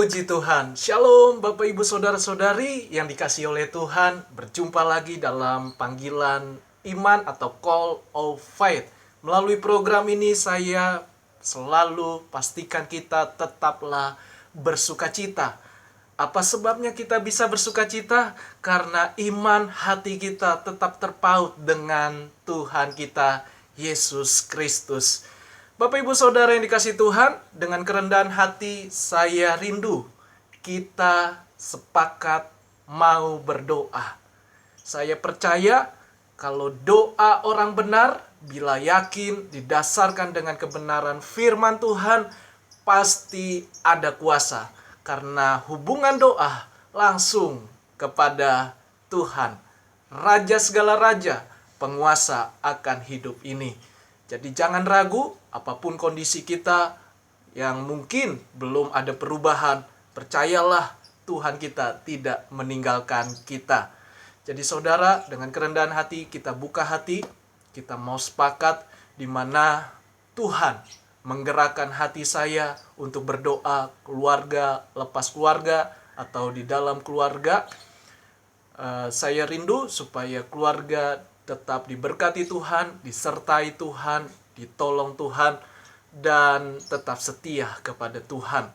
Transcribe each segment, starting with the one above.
Puji Tuhan. Shalom Bapak Ibu Saudara-saudari yang dikasihi oleh Tuhan. Berjumpa lagi dalam panggilan iman atau Call of Faith. Melalui program ini saya selalu pastikan kita tetaplah bersukacita. Apa sebabnya kita bisa bersukacita? Karena iman hati kita tetap terpaut dengan Tuhan kita Yesus Kristus. Bapak Ibu Saudara yang dikasihi Tuhan, dengan kerendahan hati saya rindu kita sepakat mau berdoa. Saya percaya kalau doa orang benar, bila yakin didasarkan dengan kebenaran firman Tuhan, pasti ada kuasa. Karena hubungan doa langsung kepada Tuhan, Raja segala raja, penguasa akan hidup ini. Jadi jangan ragu, apapun kondisi kita yang mungkin belum ada perubahan, percayalah Tuhan kita tidak meninggalkan kita. Jadi saudara, dengan kerendahan hati kita buka hati, kita mau sepakat di mana Tuhan menggerakkan hati saya untuk berdoa keluarga, lepas keluarga, atau di dalam keluarga. Saya rindu supaya keluarga tetap diberkati Tuhan, disertai Tuhan, ditolong Tuhan, dan tetap setia kepada Tuhan.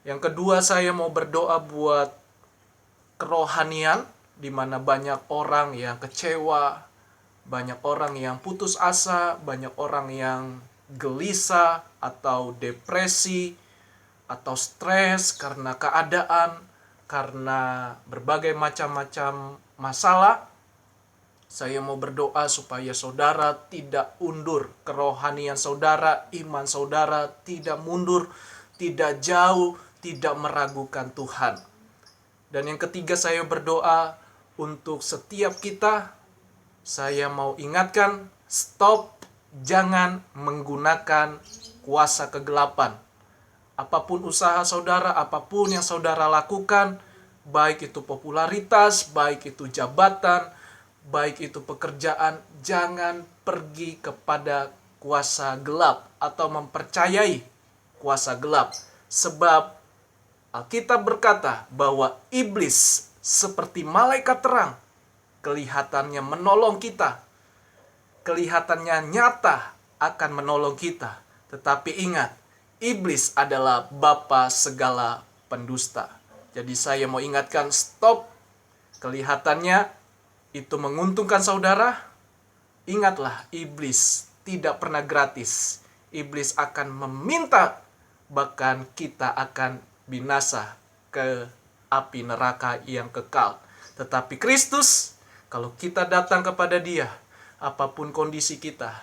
Yang kedua, saya mau berdoa buat kerohanian, di mana banyak orang yang kecewa, banyak orang yang putus asa, banyak orang yang gelisah, atau depresi, atau stres karena keadaan, karena berbagai macam-macam masalah. Saya mau berdoa supaya saudara tidak undur kerohanian saudara, iman saudara tidak mundur, tidak jauh, tidak meragukan Tuhan. Dan yang ketiga, saya berdoa untuk setiap kita. Saya mau ingatkan, stop, jangan menggunakan kuasa kegelapan. Apapun usaha saudara, apapun yang saudara lakukan, baik itu popularitas, baik itu jabatan, baik itu pekerjaan, jangan pergi kepada kuasa gelap atau mempercayai kuasa gelap. Sebab Alkitab berkata bahwa iblis seperti malaikat terang, kelihatannya menolong kita, kelihatannya nyata akan menolong kita. Tetapi ingat, iblis adalah bapa segala pendusta. Jadi saya mau ingatkan, stop. Kelihatannya itu menguntungkan saudara. Ingatlah, iblis tidak pernah gratis. Iblis akan meminta, bahkan kita akan binasa ke api neraka yang kekal. Tetapi Kristus, kalau kita datang kepada Dia, apapun kondisi kita,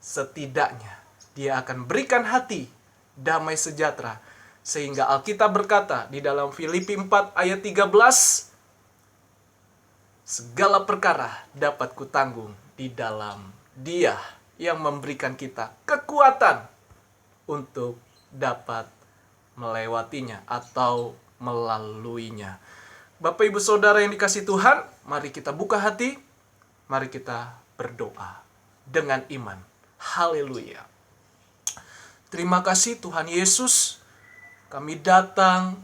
setidaknya Dia akan berikan hati damai sejahtera. Sehingga Alkitab berkata di dalam Filipi 4 ayat 13, segala perkara dapat kutanggung di dalam Dia yang memberikan kita kekuatan untuk dapat melewatinya atau melaluinya. Bapak Ibu Saudara yang dikasihi Tuhan, mari kita buka hati, mari kita berdoa dengan iman. Haleluya. Terima kasih Tuhan Yesus, kami datang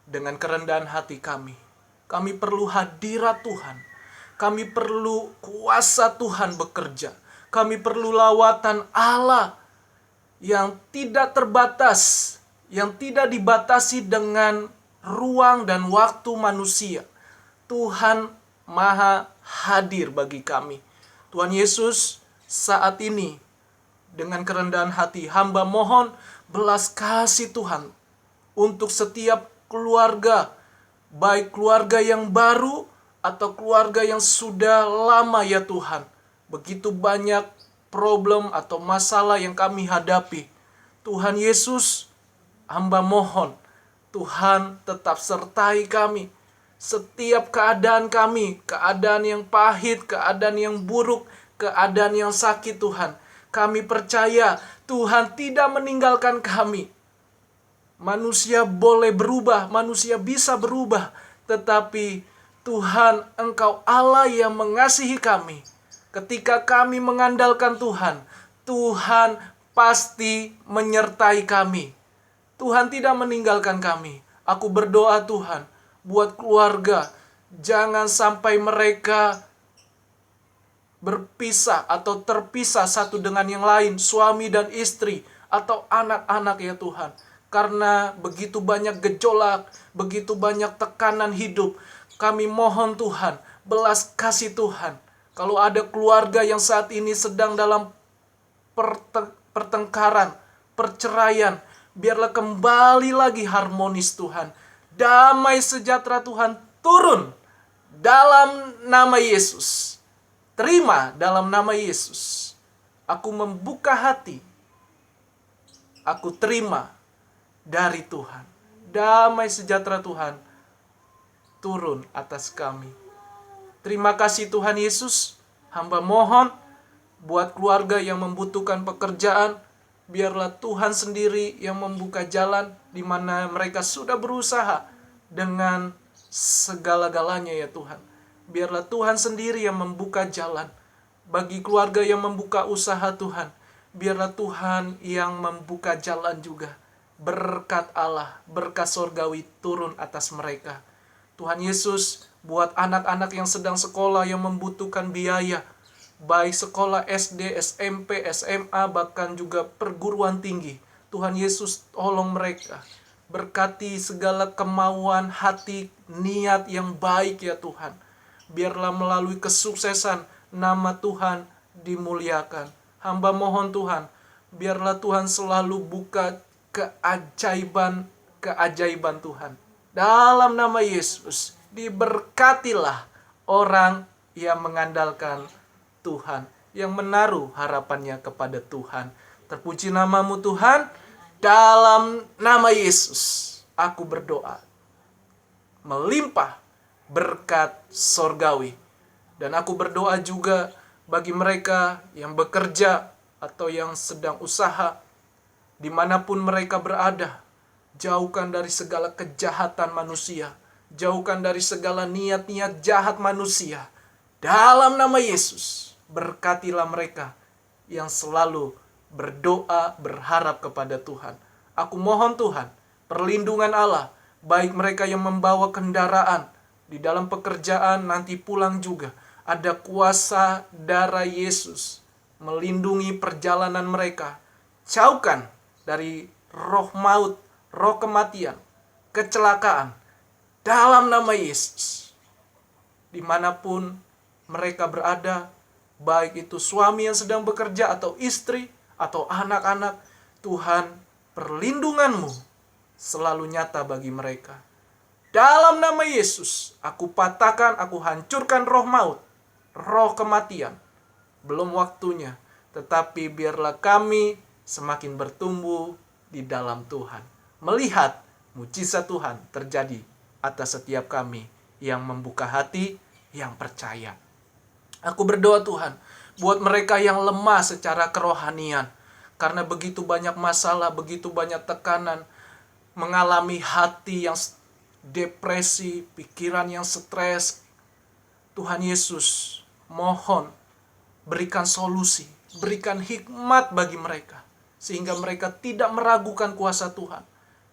dengan kerendahan hati kami. Kami perlu hadirat Tuhan. Kami perlu kuasa Tuhan bekerja. Kami perlu lawatan Allah yang tidak terbatas, yang tidak dibatasi dengan ruang dan waktu manusia. Tuhan Maha hadir bagi kami. Tuhan Yesus, saat ini dengan kerendahan hati hamba mohon belas kasih Tuhan untuk setiap keluarga, baik keluarga yang baru atau keluarga yang sudah lama ya Tuhan. Begitu banyak problem atau masalah yang kami hadapi. Tuhan Yesus, hamba mohon Tuhan tetap sertai kami. Setiap keadaan kami, keadaan yang pahit, keadaan yang buruk, keadaan yang sakit Tuhan, kami percaya Tuhan tidak meninggalkan kami. Manusia boleh berubah, manusia bisa berubah, tetapi Tuhan, Engkau Allah yang mengasihi kami. Ketika kami mengandalkan Tuhan, Tuhan pasti menyertai kami. Tuhan tidak meninggalkan kami. Aku berdoa Tuhan, buat keluarga, jangan sampai mereka berpisah atau terpisah satu dengan yang lain, suami dan istri, atau anak-anak ya Tuhan. Karena begitu banyak gejolak, begitu banyak tekanan hidup, kami mohon Tuhan, belas kasih Tuhan. Kalau ada keluarga yang saat ini sedang dalam pertengkaran, perceraian, biarlah kembali lagi harmonis Tuhan. Damai sejahtera Tuhan turun dalam nama Yesus. Terima dalam nama Yesus. Aku membuka hati. Aku terima dari Tuhan. Damai sejahtera Tuhan turun atas kami. Terima kasih Tuhan Yesus. Hamba mohon buat keluarga yang membutuhkan pekerjaan, biarlah Tuhan sendiri yang membuka jalan di mana mereka sudah berusaha dengan segala-galanya ya Tuhan. Biarlah Tuhan sendiri yang membuka jalan. Bagi keluarga yang membuka usaha Tuhan, biarlah Tuhan yang membuka jalan juga. Berkat Allah, berkat sorgawi turun atas mereka. Tuhan Yesus, buat anak-anak yang sedang sekolah yang membutuhkan biaya, baik sekolah SD, SMP, SMA, bahkan juga perguruan tinggi. Tuhan Yesus tolong mereka. Berkati segala kemauan hati, niat yang baik ya Tuhan. Biarlah melalui kesuksesan nama Tuhan dimuliakan. Hamba mohon Tuhan, biarlah Tuhan selalu buka keajaiban Tuhan. Dalam nama Yesus, diberkatilah orang yang mengandalkan Tuhan, yang menaruh harapannya kepada Tuhan. Terpuji namamu Tuhan, dalam nama Yesus aku berdoa. Melimpah berkat sorgawi. Dan aku berdoa juga bagi mereka yang bekerja atau yang sedang usaha, dimanapun mereka berada, jauhkan dari segala kejahatan manusia, jauhkan dari segala niat-niat jahat manusia. Dalam nama Yesus, berkatilah mereka yang selalu berdoa, berharap kepada Tuhan. Aku mohon Tuhan, perlindungan Allah, baik mereka yang membawa kendaraan, di dalam pekerjaan, nanti pulang juga. Ada kuasa darah Yesus melindungi perjalanan mereka. Jauhkan dari roh maut, roh kematian, kecelakaan. Dalam nama Yesus. Dimanapun mereka berada, baik itu suami yang sedang bekerja atau istri atau anak-anak, Tuhan, perlindungan-Mu selalu nyata bagi mereka. Dalam nama Yesus, aku patahkan, aku hancurkan roh maut, roh kematian. Belum waktunya, tetapi biarlah kami semakin bertumbuh di dalam Tuhan. Melihat mujizat Tuhan terjadi atas setiap kami yang membuka hati, yang percaya. Aku berdoa Tuhan, buat mereka yang lemah secara kerohanian, karena begitu banyak masalah, begitu banyak tekanan, mengalami hati yang depresi, pikiran yang stres. Tuhan Yesus, mohon berikan solusi, berikan hikmat bagi mereka, sehingga mereka tidak meragukan kuasa Tuhan.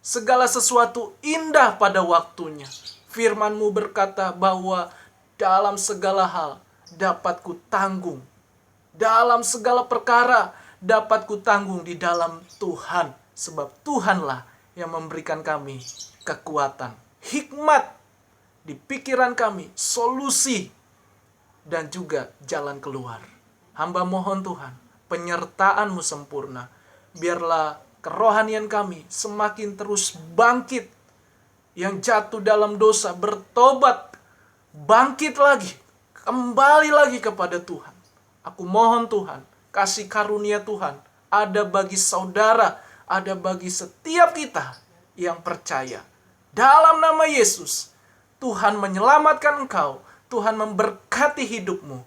Segala sesuatu indah pada waktunya. Firman-Mu berkata bahwa dalam segala hal dapat ku tanggung. Dalam segala perkara dapat ku tanggung di dalam Tuhan. Sebab Tuhanlah yang memberikan kami kekuatan, hikmat di pikiran kami, solusi, dan juga jalan keluar. Hamba mohon Tuhan, penyertaan-Mu sempurna. Biarlah kerohanian kami semakin terus bangkit. Yang jatuh dalam dosa bertobat, bangkit lagi, kembali lagi kepada Tuhan. Aku mohon Tuhan, kasih karunia Tuhan ada bagi saudara, ada bagi setiap kita yang percaya. Dalam nama Yesus, Tuhan menyelamatkan engkau, Tuhan memberkati hidupmu.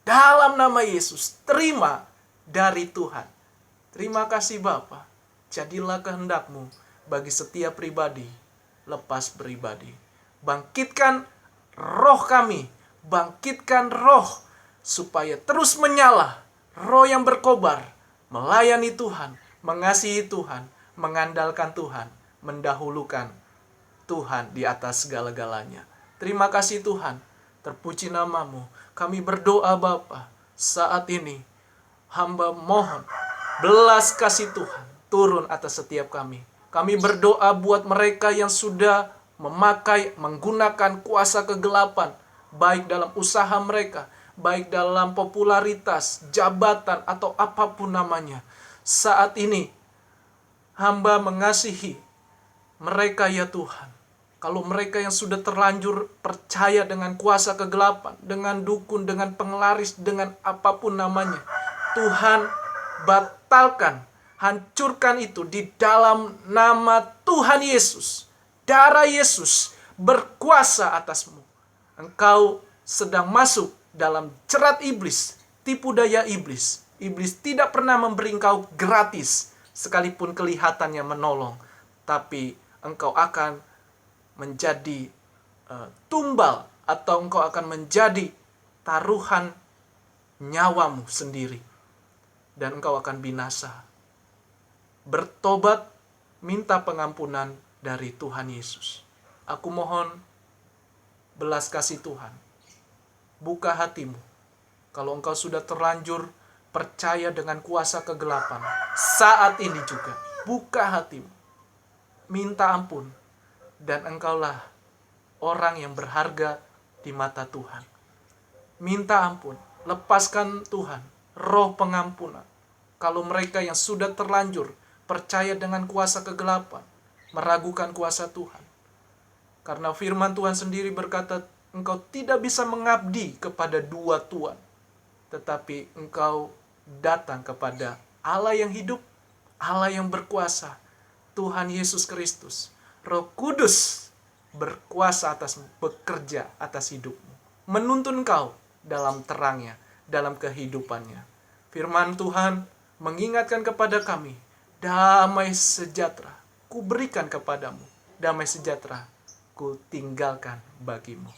Dalam nama Yesus, terima dari Tuhan. Terima kasih Bapa. Jadilah kehendak-Mu bagi setiap pribadi, lepas pribadi. Bangkitkan roh kami, bangkitkan roh supaya terus menyala, roh yang berkobar, melayani Tuhan, mengasihi Tuhan, mengandalkan Tuhan, mendahulukan Tuhan di atas segala-galanya. Terima kasih Tuhan, terpuji nama-Mu. Kami berdoa Bapa, saat ini hamba mohon belas kasih Tuhan turun atas setiap kami. Kami berdoa buat mereka yang sudah menggunakan kuasa kegelapan, baik dalam usaha mereka, baik dalam popularitas, jabatan, atau apapun namanya. Saat ini hamba mengasihi mereka ya Tuhan. Kalau mereka yang sudah terlanjur percaya dengan kuasa kegelapan, dengan dukun, dengan penglaris, dengan apapun namanya, Tuhan batalkan, hancurkan itu di dalam nama Tuhan Yesus. Darah Yesus berkuasa atasmu. Engkau sedang masuk dalam jerat iblis, tipu daya iblis. Iblis tidak pernah memberi engkau gratis, sekalipun kelihatannya menolong. Tapi engkau akan menjadi tumbal, atau engkau akan menjadi taruhan nyawamu sendiri. Dan engkau akan binasa. Bertobat, minta pengampunan dari Tuhan Yesus. Aku mohon belas kasih Tuhan. Buka hatimu. Kalau engkau sudah terlanjur percaya dengan kuasa kegelapan, saat ini juga buka hatimu. Minta ampun. Dan engkaulah orang yang berharga di mata Tuhan. Minta ampun. Lepaskan Tuhan roh pengampunan. Kalau mereka yang sudah terlanjur percaya dengan kuasa kegelapan, meragukan kuasa Tuhan. Karena firman Tuhan sendiri berkata, engkau tidak bisa mengabdi kepada dua tuan. Tetapi engkau datang kepada Allah yang hidup, Allah yang berkuasa, Tuhan Yesus Kristus. Roh Kudus berkuasa atasmu, bekerja atas hidupmu, menuntun kau dalam terangnya, dalam kehidupannya. Firman Tuhan mengingatkan kepada kami, damai sejahtera ku berikan kepadamu, damai sejahtera ku tinggalkan bagimu.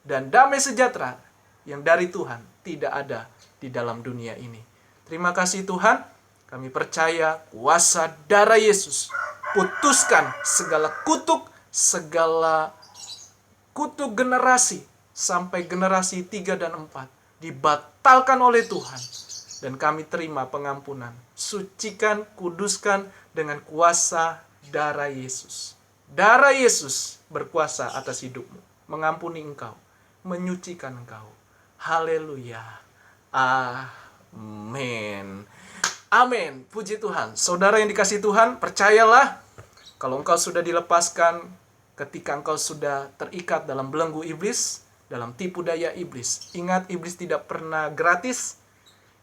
Dan damai sejahtera yang dari Tuhan tidak ada di dalam dunia ini. Terima kasih Tuhan, kami percaya kuasa darah Yesus putuskan segala kutuk generasi sampai generasi 3 dan 4 dibatalkan oleh Tuhan. Dan kami terima pengampunan. Sucikan, kuduskan dengan kuasa darah Yesus. Darah Yesus berkuasa atas hidupmu, mengampuni engkau, menyucikan engkau. Haleluya. Amin. Amin. Puji Tuhan. Saudara yang dikasihi Tuhan, percayalah, kalau engkau sudah dilepaskan, ketika engkau sudah terikat dalam belenggu iblis, dalam tipu daya iblis. Ingat, iblis tidak pernah gratis.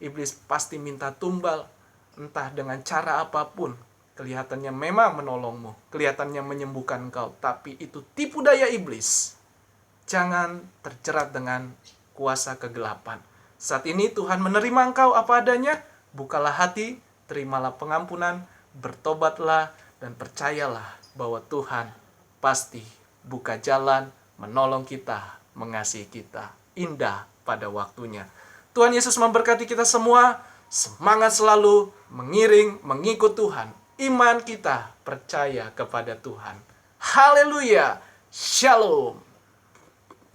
Iblis pasti minta tumbal, entah dengan cara apapun. Kelihatannya memang menolongmu, kelihatannya menyembuhkan engkau, tapi itu tipu daya iblis. Jangan terjerat dengan kuasa kegelapan. Saat ini Tuhan menerima engkau apa adanya. Bukalah hati, terimalah pengampunan, bertobatlah, dan percayalah bahwa Tuhan pasti buka jalan, menolong kita, mengasihi kita. Indah pada waktunya. Tuhan Yesus memberkati kita semua. Semangat selalu mengiring, mengikut Tuhan. Iman kita percaya kepada Tuhan. Haleluya. Shalom.